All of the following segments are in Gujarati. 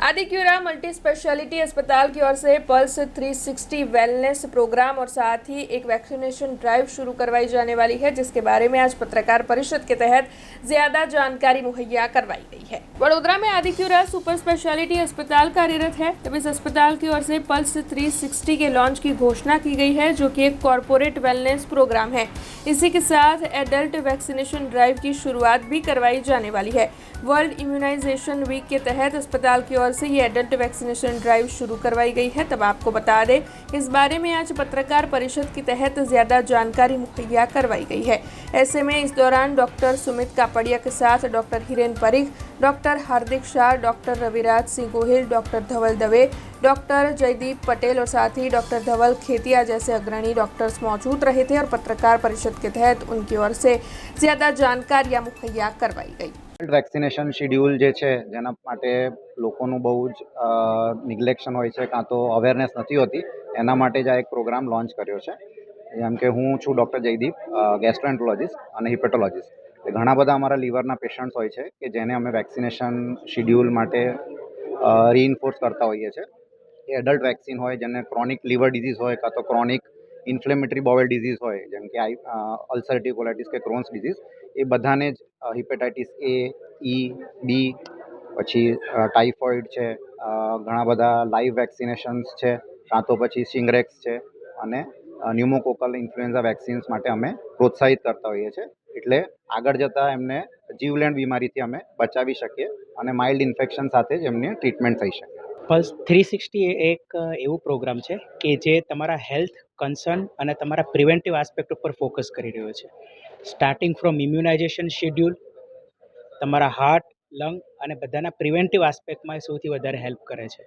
आदिक्यूरा मल्टी स्पेशलिटी अस्पताल की ओर से पल्स 360 वेलनेस प्रोग्राम और साथ ही एक वैक्सीनेशन ड्राइव शुरू करवाई जाने वाली है, जिसके बारे में आज पत्रकार परिषद के तहत ज्यादा जानकारी मुहैया करवाई गई है। वडोदरा में आदिक्यूरा सुपर स्पेशलिटी अस्पताल कार्यरत है। तब इस अस्पताल की ओर से पल्स 360 के लॉन्च की घोषणा की गई है, जो कि एक कॉर्पोरेट वेलनेस प्रोग्राम है। इसी के साथ एडल्ट वैक्सीनेशन ड्राइव की शुरुआत भी करवाई जाने वाली है। वर्ल्ड इम्यूनाइजेशन वीक के तहत अस्पताल की ओर से ये एडल्ट वैक्सीनेशन ड्राइव शुरू करवाई गई है। तब आपको बता दें, इस बारे में आज पत्रकार परिषद के तहत ज्यादा जानकारी मुहैया करवाई गई है। ऐसे में इस दौरान डॉक्टर सुमित कापड़िया के साथ डॉक्टर हिरेन परीख, डॉक्टर हार्दिक शाह, डॉक्टर रविराज सिंह गोहिल, डॉक्टर धवल दवे, डॉक्टर जयदीप पटेल और साथ ही डॉक्टर धवल खेतिया जैसे अग्रणी डॉक्टर्स मौजूद रहे थे और पत्रकार परिषद के तहत उनकी ओर से ज्यादा जानकारियां मुहैया करवाई गई। વેક્સિનેશન શિડ્યુલ જે છે જેના માટે લોકોનું બહુ જ નિગ્લેક્શન હોય છે, કાં તો અવેરનેસ નથી હોતી, એના માટે જ આ એક પ્રોગ્રામ લોન્ચ કર્યો છે. જેમ કે હું છું ડૉક્ટર જયદીપ, ગેસ્ટ્રોએન્ટ્રોલોજિસ્ટ અને હિપેટોલોજિસ્ટ. ઘણા બધા અમારા લીવરના પેશન્ટ્સ હોય છે કે જેને અમે વેક્સિનેશન શિડ્યુલ માટે રીઇન્ફોર્સ કરતા હોઈએ છીએ. એ એડલ્ટ વેક્સિન હોય, જેને ક્રોનિક લીવર ડિઝીઝ હોય કાં તો ક્રોનિક ઇન્ફ્લેમેટરી બોવેલ ડિઝીઝ હોય, જેમ કે અલ્સરેટિવ કોલાઇટિસ કે ક્રોન્સ ડિઝીઝ, એ બધાને જ હિપેટાઇટિસ એ, ઈ, બી, પછી ટાઇફોઇડ છે, ઘણા બધા લાઈવ વેક્સિનેશન્સ છે, કાં તો પછી સિંગરેક્સ છે અને ન્યુમોકોકલ ઇન્ફ્લુએન્ઝા વેક્સિન્સ માટે અમે પ્રોત્સાહિત કરતા હોઈએ છીએ. એટલે આગળ જતાં એમને જીવલેણ બીમારીથી અમે બચાવી શકીએ અને માઇલ્ડ ઇન્ફેક્શન સાથે જ એમની ટ્રીટમેન્ટ થઈ શકે. પલ્સ 360 એ એક એવું પ્રોગ્રામ છે કે જે તમારા હેલ્થ કન્સર્ન અને તમારા પ્રિવેન્ટિવ આસ્પેક્ટ ઉપર ફોકસ કરી રહ્યો છે. સ્ટાર્ટિંગ ફ્રોમ ઇમ્યુનાઇઝેશન શેડ્યુલ, તમારા હાર્ટ, લંગ અને બધાના પ્રિવેન્ટિવ આસ્પેક્ટમાં સૌથી વધારે હેલ્પ કરે છે.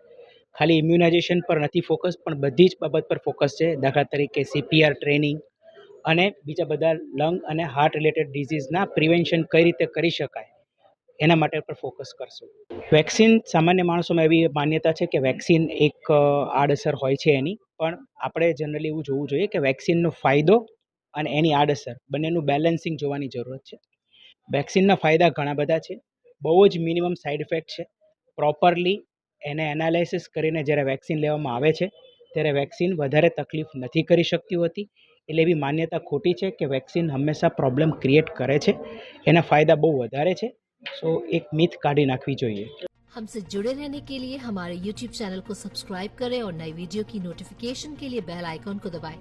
ખાલી ઇમ્યુનાઇઝેશન પર નથી ફોકસ, પણ બધી જ બાબત પર ફોકસ છે. દાખલા તરીકે CPR ટ્રેનિંગ અને બીજા બધા લંગ અને હાર્ટ રિલેટેડ ડિઝીઝના પ્રિવેન્શન કઈ રીતે કરી શકાય એના માટે પર ફોકસ કરશું. વેક્સિન સામાન્ય માણસોમાં એવી માન્યતા છે કે વેક્સિન એક આડઅસર હોય છે એની, પણ આપણે જનરલી એવું જોવું જોઈએ કે વેક્સિનનો ફાયદો અને એની આડઅસર બંનેનું બેલેન્સિંગ જોવાની જરૂરત છે. વેક્સિનના ફાયદા ઘણા બધા છે, બહુ જ મિનિમમ સાઇડ ઇફેક્ટ છે. પ્રોપરલી એને એનાલાઇસિસ કરીને જ્યારે વેક્સિન લેવામાં આવે છે ત્યારે વેક્સિન વધારે તકલીફ નથી કરી શકતી હોતી. એટલે એવી માન્યતા ખોટી છે કે વેક્સિન હંમેશા પ્રોબ્લેમ ક્રિએટ કરે છે. એના ફાયદા બહુ વધારે છે. सो एक मिथ काढ़ी नाखवी चाहिए। हमसे जुड़े रहने के लिए हमारे YouTube चैनल को सब्सक्राइब करें और नई वीडियो की नोटिफिकेशन के लिए बेल आइकॉन को दबाएं।